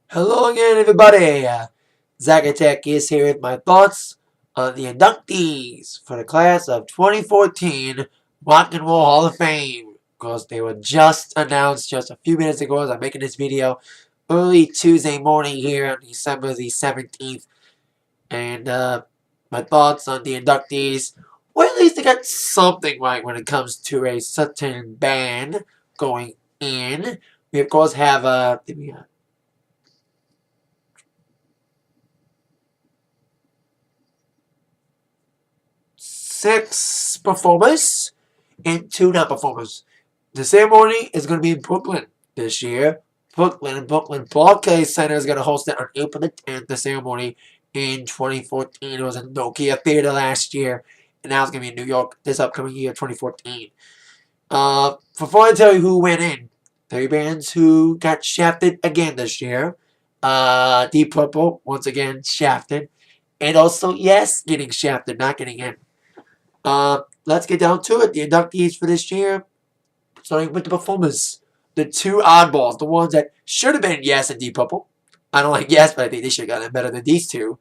Hello again, everybody. Zacatech is here with my thoughts on the inductees for the class of 2014 Rock and Roll Hall of Fame. Because they were just announced just a few minutes ago as I'm making this video early Tuesday morning here on December the 17th. And my thoughts on the inductees. Well, at least they got something right when it comes to a certain band going in. We, of course, have six performers and two non-performers. The ceremony is going to be in Brooklyn this year. Brooklyn Barclays Center is going to host it on April the 10th, the ceremony in 2014. It was in Nokia Theater last year, and now it's going to be in New York this upcoming year, 2014. Before I tell you who went in, three bands who got shafted again this year. Deep Purple, once again, shafted. And also, yes, getting shafted, not getting in. Let's get down to it. The inductees for this year, starting with the performers. The two oddballs, the ones that should have been Yes and Deep Purple. I don't like Yes, but I think they should have gotten better than these two.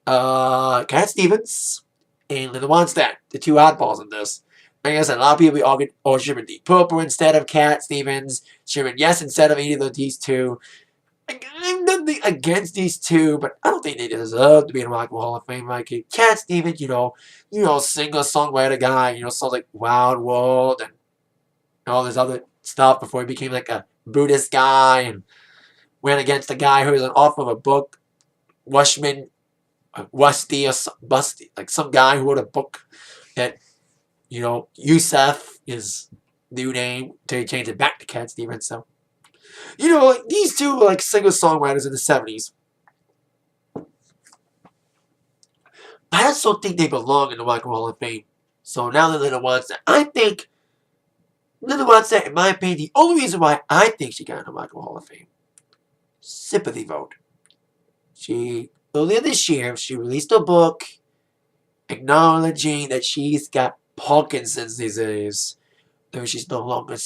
Cat Stevens and Linda Ronstadt, the two oddballs in this. Like I said, a lot of people should have been Deep Purple instead of Cat Stevens. Should have been Yes instead of either of these two. I have nothing against these two, but I don't think they deserve to be in the Rock and Roll Hall of Fame. Like Cat Stevens, singer songwriter guy, songs like Wild World and all this other stuff before he became like a Buddhist guy and went against a guy who was an author of a book, Wushman, Wusty or Busty, like some guy who wrote a book that Yusef is new name until he changed it back to Cat Stevens. So like these two were like singer-songwriters in the 70s. I just don't think they belong in the Rock and Roll Hall of Fame. So now that Linda wants that, I think Linda wants that, in my opinion, the only reason why I think she got in the Rock and Roll Hall of Fame. Sympathy vote. Earlier this year, she released a book acknowledging that she's got Parkinson's disease, though she's no longer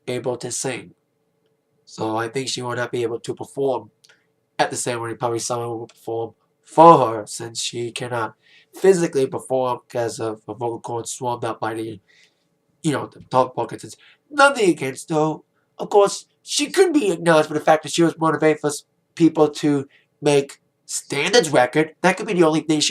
able to sing. So I think she will not be able to perform at the ceremony. Probably someone will perform for her since she cannot physically perform because of her vocal cords swarmed up by the top Parkinson's. Nothing against though. Of course, she could be acknowledged for the fact that she was one of the first people to make standards record. That could be the only thing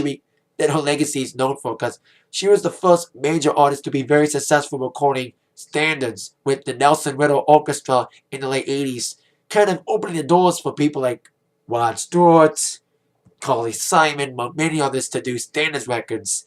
that her legacy is known for, because she was the first major artist to be very successful recording standards with the Nelson Riddle Orchestra in the late 80s, kind of opening the doors for people like Rod Stewart, Carly Simon, many others to do standards records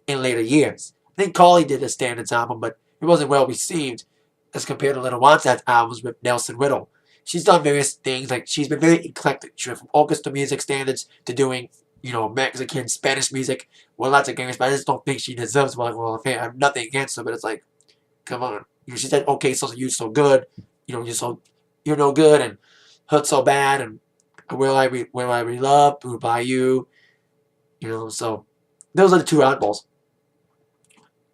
in later years. I think Carly did a standards album, but it wasn't well received as compared to Little Ronstadt's albums with Nelson Riddle. She's done various things, like she's been very eclectic. She went from orchestra music standards to doing, Mexican, Spanish music. Well, lots of games, but I just don't think she deserves one. Well, I have nothing against her, but it's like, come on. She said, okay, so you're so good. You're no good and hurt so bad and will I be loved by you? So those are the two oddballs.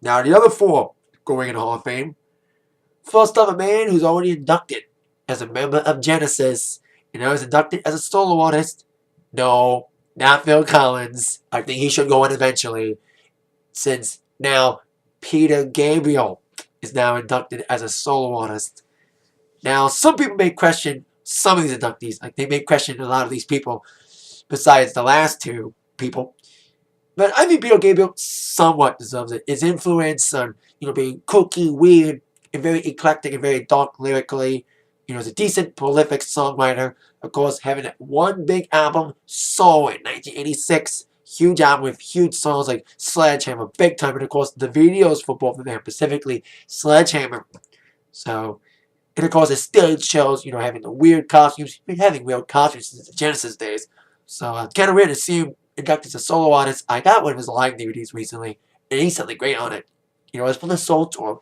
Now the other four going in the Hall of Fame. First up, a man who's already inducted as a member of Genesis, and now he's inducted as a solo artist. No, not Phil Collins. I think he should go in eventually, since now Peter Gabriel is now inducted as a solo artist. Now, some people may question some of these inductees. Like, they may question a lot of these people besides the last two people. But I think Peter Gabriel somewhat deserves it. His influence on, being kooky, weird, and very eclectic and very dark lyrically. He's a decent, prolific songwriter. Of course, having that one big album, Soul, in 1986. Huge album with huge songs like Sledgehammer, big time. And of course, the videos for both of them, specifically Sledgehammer. So, and of course, the stage shows, having the weird costumes. He's been having weird costumes since the Genesis days. So, kind of weird to see him inducted as a solo artist. I got one of his live DVDs recently, and he's something great on it. It's from the Soul Tour.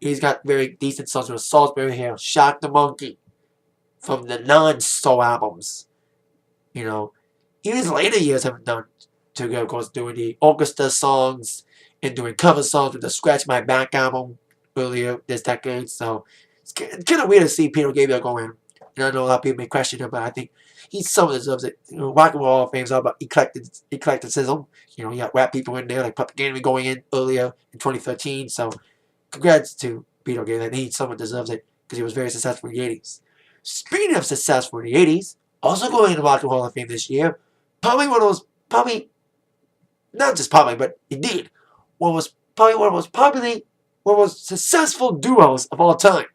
He's got very decent songs with Salisbury Hill, Shock the Monkey, from the non-Soul albums. Even his later years haven't done too good, of course, doing the orchestra songs and doing cover songs with the Scratch My Back album earlier this decade. So it's kind of weird to see Peter Gabriel go in. And I know a lot of people may question him, but I think he somewhat deserves it. Rock and Roll Hall of Fame is all about eclecticism. You got rap people in there, like Public Enemy going in earlier in 2013. So, congrats to Beetlejuice, and he somewhat deserves it because he was very successful in the 80s. Speaking of successful in the 80s, also going into Rock and Roll Hall of Fame this year, probably one of those, probably, not just probably, but indeed, one was probably one of the most popular, one of the most successful duos of all time.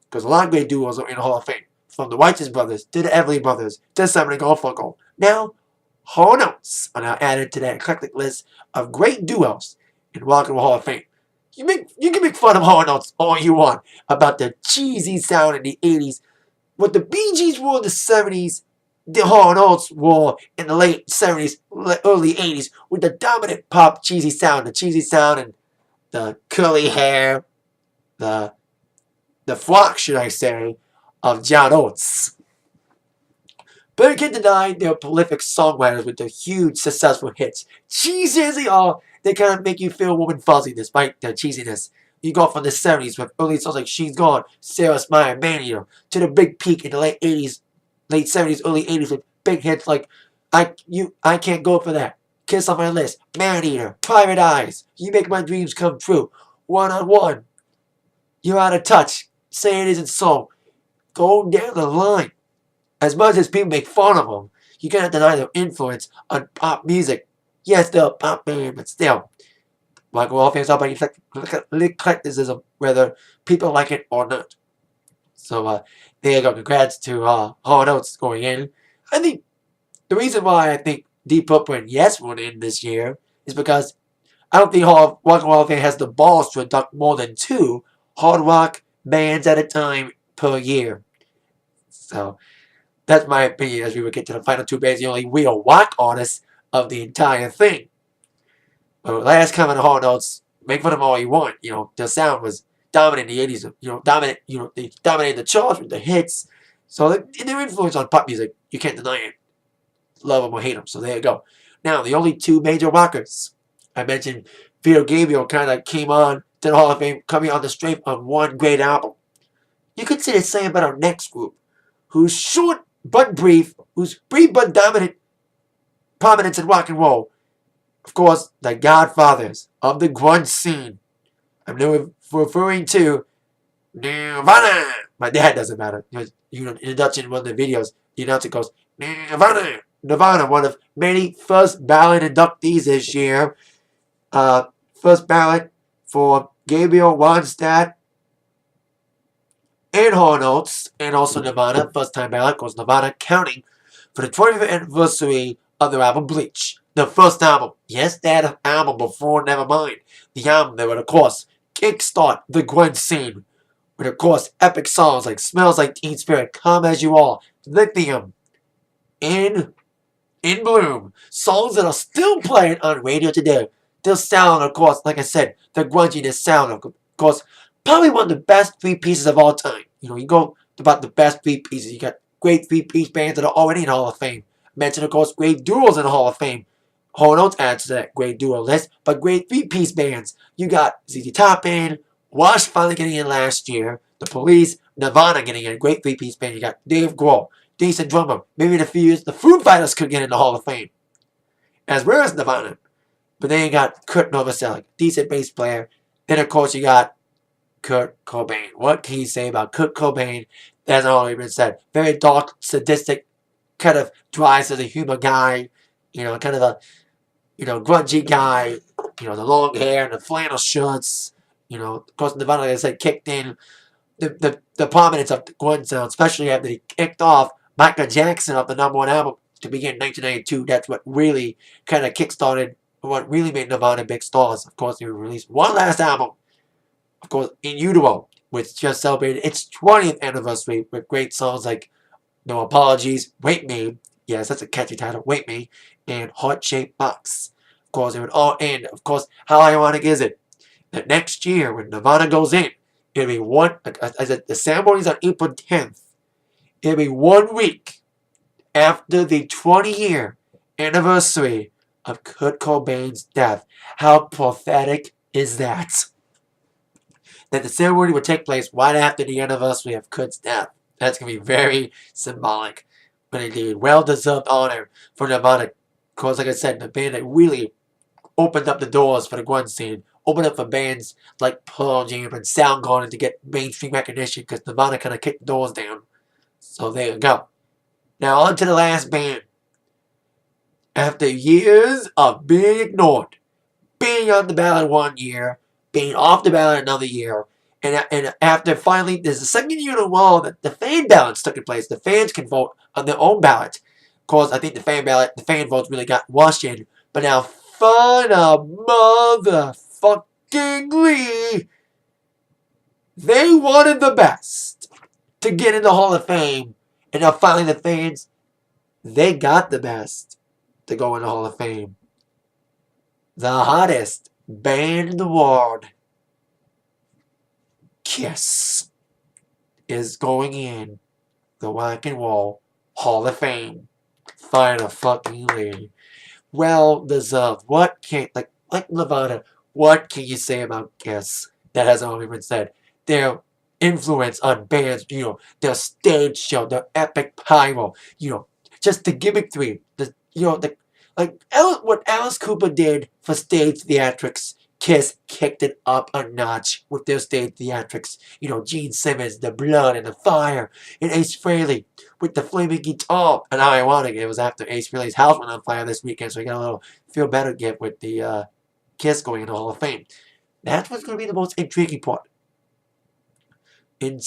Because a lot of great duos are in the Hall of Fame. From the Righteous Brothers to the Everly Brothers to Simon and Garfunkel. Now, Hall Notes are now added to that eclectic list of great duos in Rock and Roll Hall of Fame. You can make fun of Hall Notes all you want about the cheesy sound in the 80s. What the Bee Gees wore in the 70s, the Hall Notes wore in the late 70s, early 80s with the dominant pop cheesy sound. The cheesy sound and the curly hair, the flock, should I say, of John Oates. But you can't deny they're prolific songwriters with their huge successful hits. Cheesy as they are, they kind of make you feel warm and fuzzy despite their cheesiness. You go from the 70s with early songs like She's Gone, Sarah Smile, Man Eater, to the big peak in the late 80s, late 70s, early 80s with big hits like I Can't Go For That, Kiss On My List, Man Eater, Private Eyes, You Make My Dreams Come True, One on One, You're Out of Touch, Say It Isn't So. Go down the line. As much as people make fun of them, you cannot deny their influence on pop music. Yes, they're a pop band, but still. Rock and Roll fans are about eclecticism, whether people like it or not. So, there you go. Congrats to Hall Notes going in. I think the reason why I think Deep Purple and Yes went in this year is because I don't think Rock and Roll fan has the balls to induct more than 2 hard rock bands at a time per year. So, that's my opinion as we would get to the final 2 bands, the only real rock artists of the entire thing. But last comment on Hall Notes, make fun of them all you want. Their sound was dominant in the 80s. They dominated the charts with the hits. So their influence on pop music, you can't deny it. Love them or hate them. So there you go. Now, the only 2 major rockers. I mentioned Peter Gabriel kind of came on to the Hall of Fame, coming on the strength of one great album. You could say the same about our next group, who's short but brief, who's brief but dominant prominence in rock and roll. Of course, the godfathers of the grunge scene. I'm referring to Nirvana. My dad doesn't matter. Introduction in one of the videos, the announcer goes, Nirvana. Nirvana, one of many first ballot inductees this year. First ballot for Gabriel Ronstadt and Hall Notes, and also Nirvana, first time ballot, because Nirvana counting for the 25th anniversary of their album Bleach. The first album. Yes, that album before Nevermind. The album that would, of course, kickstart the grunge scene. With, of course, epic songs like Smells Like Teen Spirit, Come As You Are, Lithium, In Bloom. Songs that are still playing on radio today. Their sound, of course, like I said, the grunginess sound, of course, probably one of the best 3 pieces of all time. You go about the best 3 pieces. You got great 3-piece bands that are already in the Hall of Fame. Mention, of course, great duos in the Hall of Fame. Hall Notes adds to that great duo list, but great 3-piece bands. You got ZZ Top Band, Wash finally getting in last year, The Police, Nirvana getting in, great 3-piece band. You got Dave Grohl, decent drummer. Maybe in a few years, the Foo Fighters could get in the Hall of Fame, as well as Nirvana. But then you got Kurt Novoselic, decent bass player. Then, of course, you got Kurt Cobain. What can you say about Kurt Cobain? That hasn't already been said. Very dark, sadistic, kind of dry sense of humor guy. Kind of a grungy guy. The long hair and the flannel shirts. Of course, Nirvana, like I said, kicked in the prominence of the grunge sound, especially after he kicked off Michael Jackson off the #1 album to begin 1992. That's what really kind of kickstarted what really made Nirvana big stars. Of course, they released one last album, of course, In Utero, which just celebrated its 20th anniversary with great songs like No Apologies, Wake Me, yes, that's a catchy title, Wake Me, and Heart Shaped Box. Of course, it would all end. Of course, how ironic is it that next year when Nirvana goes in, it'll be the ceremony's on April 10th. It'll be 1 week after the 20-year anniversary of Kurt Cobain's death. How pathetic is that? That the ceremony would take place right after the anniversary of Kurt's death. That's going to be very symbolic. But indeed, well-deserved honor for the amount of, because like I said, the band that really opened up the doors for the grunge scene, opened up for bands like Pearl Jam and Soundgarden to get mainstream recognition because Nirvana kind of kicked the doors down. So there you go. Now on to the last band. After years of being ignored, being on the ballot 1 year, being off the ballot another year, and after finally, there's the second year in a row that the fan ballots took place. The fans can vote on their own ballot. Of course, I think the fan votes really got washed in. But now, fun of motherfuckingly, they wanted the best to get in the Hall of Fame. And now finally the fans, they got the best to go in the Hall of Fame. The hottest band in the world, Kiss, is going in the Rock and Roll Hall of Fame. Finally. Well deserved. What can, like Nirvana, what can you say about Kiss that hasn't already been said? Their influence on bands, their stage show, their epic pyro, just the gimmickry, what Alice Cooper did for stage theatrics. Kiss kicked it up a notch with their stage theatrics. Gene Simmons, the blood and the fire, and Ace Frehley with the flaming guitar. And how ironic, it was after Ace Frehley's house went on fire this weekend, so he got a little feel better gift with the Kiss going in the Hall of Fame. That's what's going to be the most intriguing part. In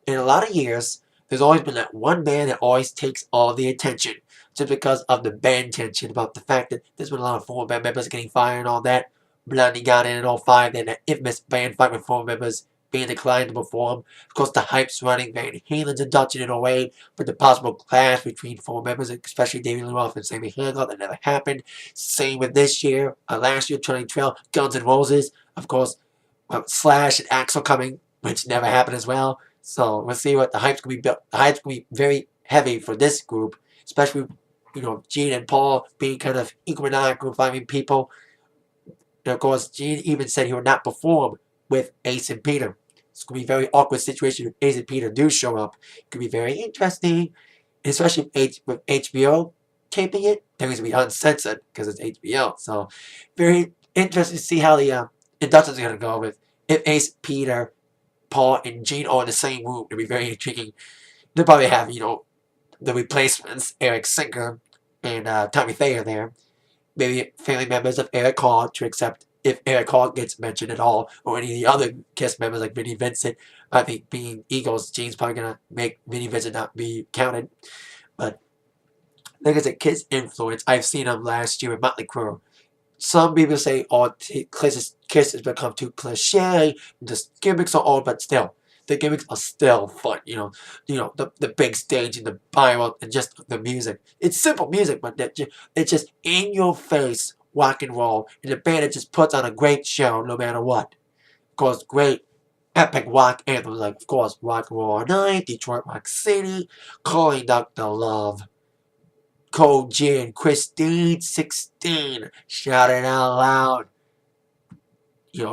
a lot of years, there's always been that one band that always takes all the attention, just because of the band tension, about the fact that there's been a lot of former band members getting fired and all that. Blondie got in 05, then that infamous band fight with former members being declined to perform. Of course, the hype surrounding Van Halen's induction in 08, but the possible clash between former members, especially David Lee Roth and Sammy Hagar, that never happened. Same with this year, last year, 2012, Guns N' Roses, of course, Slash and Axl coming, which never happened as well. So we'll see what the hype's gonna be built. The hype's gonna be very heavy for this group, especially Gene and Paul being kind of egomaniacal, finding people. And of course, Gene even said he would not perform with Ace and Peter. It's gonna be a very awkward situation if Ace and Peter do show up. It could be very interesting, especially with HBO taping it. Things will be uncensored because it's HBO. So very interesting to see how the inductions are gonna go with if Ace, Peter, Paul, and Gene are in the same room. It'll be very intriguing. They'll probably have, the replacements, Eric Singer and Tommy Thayer there. Maybe family members of Eric Hall to accept if Eric Hall gets mentioned at all, or any of the other Kiss members like Vinnie Vincent. I think being Eagles, Gene's probably going to make Vinnie Vincent not be counted. But like I said, Kiss influence, I've seen them last year with Motley Crue. Some people say, Kiss has become too cliche, the gimmicks are old, but still, the gimmicks are still fun, the big stage and the pyro and just the music. It's simple music, but it's just in your face rock and roll, and the band that just puts on a great show no matter what. Of course, great epic rock anthems like, of course, Rock and Roll All Night, Detroit Rock City, Calling Dr. Love, Cold Gin, Christine 16, Shout It Out Loud,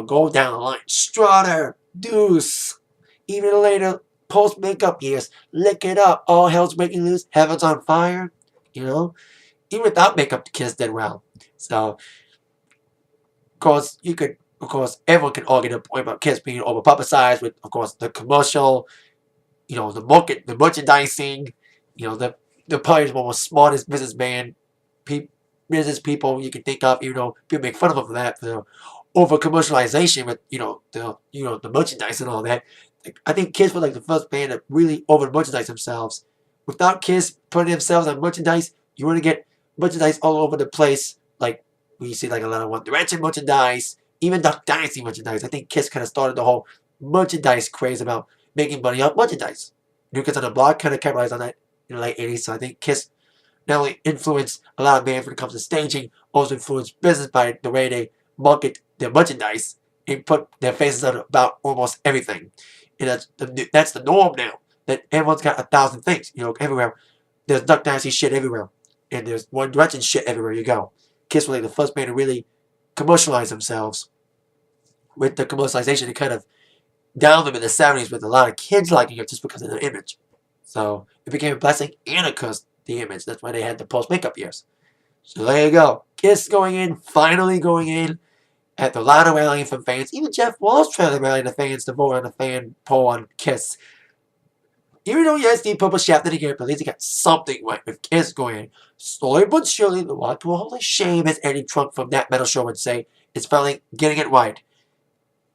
go down the line, Strutter, Deuce, even later, post-makeup years, Lick It Up, All Hell's Breaking Loose, Heaven's on Fire, even without makeup, the Kiss did well. So, of course, everyone can argue the point about Kiss being over-publicized with, of course, the commercial, the merchandising, the probably one of the smartest businessman, business people you can think of. People make fun of them for that, for over commercialization with the merchandise and all that. I think Kiss was like the first band that really over merchandise themselves. Without Kiss putting themselves on merchandise, you want to get merchandise all over the place. Like we see like a lot of One Direction merchandise, even Duck Dynasty merchandise. I think Kiss kind of started the whole merchandise craze about making money off merchandise. New Kids on the Block kind of capitalized on that in the late 80s. So I think Kiss not only influenced a lot of bands when it comes to staging, also influenced business by the way they market their merchandise and put their faces on about almost everything. And that's the norm now. That everyone's got 1,000 things, everywhere. There's Duck Dynasty shit everywhere. And there's One Direction shit everywhere you go. Kiss was like the first band to really commercialize themselves. With the commercialization, it kind of down them in the 70s with a lot of kids liking it just because of their image. So it became a blessing and a curse, the image. That's why they had the post-makeup years. So there you go. Kiss going in, finally going in. At the lot of rallying from fans. Even Jeff Walsh trying to rally the fans to vote on a fan poll on Kiss. Even though yes, the Purple shafted again, but at least he got something right with Kiss going in. Slowly but surely, the Rock and Roll Hall of Shame, as Eddie Trunk from That Metal Show would say, is finally getting it right.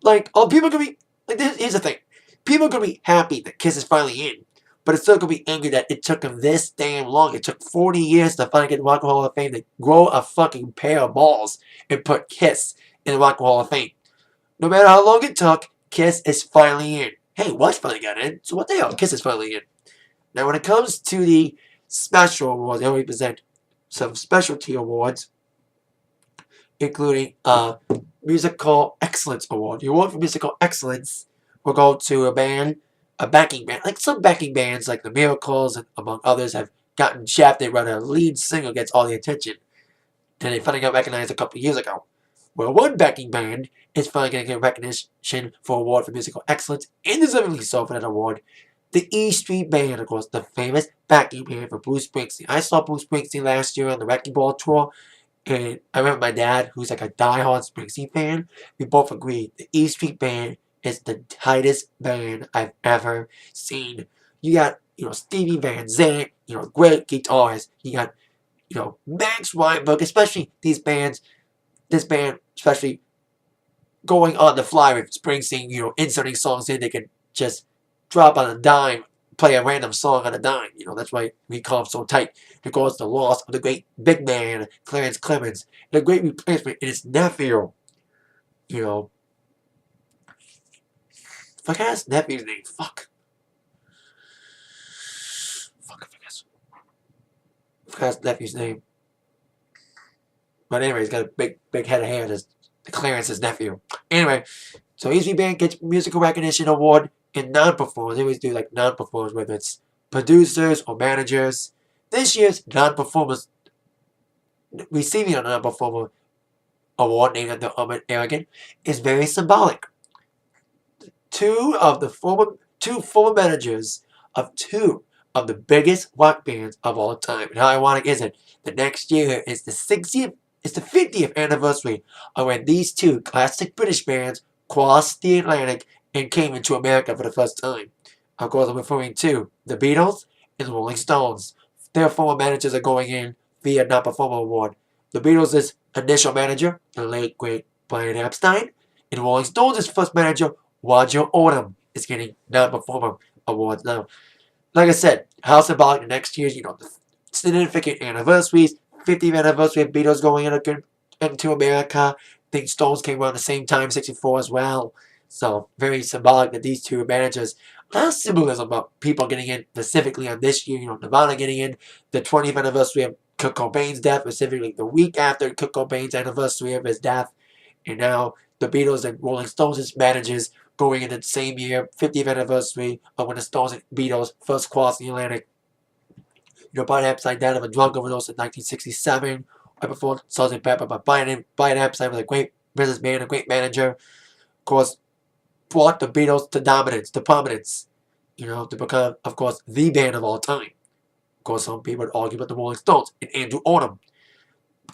Like, oh, people are gonna be like, here's the thing. People are gonna be happy that Kiss is finally in, but it's still gonna be angry that it took them this damn long. It took 40 years to finally get the Rock and Roll Hall of Fame to grow a fucking pair of balls and put Kiss in the Rock and Roll Hall of Fame. No matter how long it took, Kiss is finally in. Hey, Watch finally got in, so what the hell? Kiss is finally in. Now, when it comes to the special awards, they only present some specialty awards, including Musical Excellence Award. The award for Musical Excellence will go to a backing band. Like some backing bands, like the Miracles and among others, have gotten shafted when a lead singer gets all the attention. And they finally got recognized a couple years ago. Well, one backing band is finally going to get recognition for award for musical excellence, and deservedly so for that award. The E Street Band, of course, the famous backing band for Bruce Springsteen. I saw Bruce Springsteen last year on the Wrecking Ball tour, and I remember my dad, who's like a diehard Springsteen fan, we both agreed the E Street Band is the tightest band I've ever seen. You got, Stevie Van Zandt, great guitarists. You got, Max Weinberg, especially this band, especially going on the fly with Springsteen, inserting songs in, they can just drop on a dime, play a random song on a dime. That's why we call him so tight. Because the loss of the great big man, Clarence Clemens, and a great replacement in his nephew. Forgot his nephew's name. Fuck, I forgot his nephew's name. But anyway, he's got a big head of hair. That's Clarence's nephew. Anyway, so Easy Band gets Musical Recognition Award in non-performers. They always do like non-performers, whether it's producers or managers. This year's non-performers receiving a non-performer award named after Ahmet Ergen is very symbolic. Two former managers of two of the biggest rock bands of all time. And how ironic is it? The next year is the 50th anniversary of when these two classic British bands crossed the Atlantic and came into America for the first time. Of course, I'm referring to the Beatles and the Rolling Stones. Their former managers are going in via non-performer award. The Beatles' initial manager, the late great Brian Epstein, and Rolling Stones' first manager, Roger Odom, is getting non-performer awards now. Like I said, how symbolic the next year's, the significant anniversaries, 50th anniversary of Beatles going into America. I think Stones came around the same time, 64 as well. So very symbolic that these two managers. A lot of symbolism about people getting in specifically on this year. Nirvana getting in, the 20th anniversary of Kurt Cobain's death, specifically the week after Kurt Cobain's anniversary of his death. And now the Beatles and Rolling Stones' managers going into the same year, 50th anniversary of when the Stones and Beatles first crossed the Atlantic. Brian Epstein died of a drug overdose in 1967, right before Sgt. Pepper. But Brian Epstein was a great businessman, a great manager. Of course, brought the Beatles to dominance, to prominence. To become, of course, the band of all time. Of course, some people would argue about the Rolling Stones and Andrew Odom.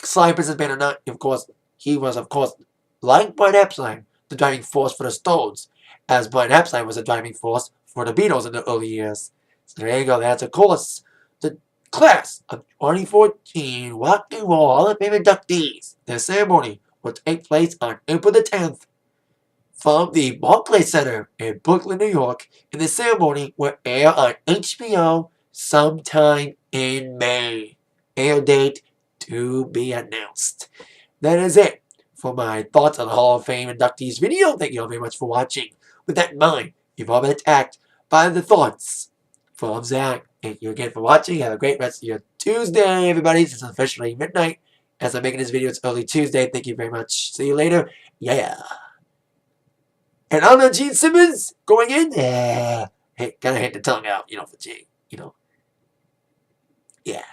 Sly businessman or not, of course, he was, of course, like Brian Epstein, the driving force for the Stones, as Brian Epstein was the driving force for the Beatles in the early years. So there you go. That's, of course, the class of 2014 Rock and Roll Hall of Fame inductees. Their ceremony will take place on April the 10th from the Barclays Center in Brooklyn, New York, and the ceremony will air on HBO sometime in May. Air date to be announced. That is it for my thoughts on the Hall of Fame inductees video. Thank you all very much for watching. With that in mind, you've all been attacked by the thoughts from Zach. Thank you again for watching. Have a great rest of your Tuesday, everybody. It's officially midnight. As I'm making this video, it's early Tuesday. Thank you very much. See you later. Yeah. And I'm not Gene Simmons going in. Yeah. Hey, gotta hit the tongue out, for Gene. Yeah.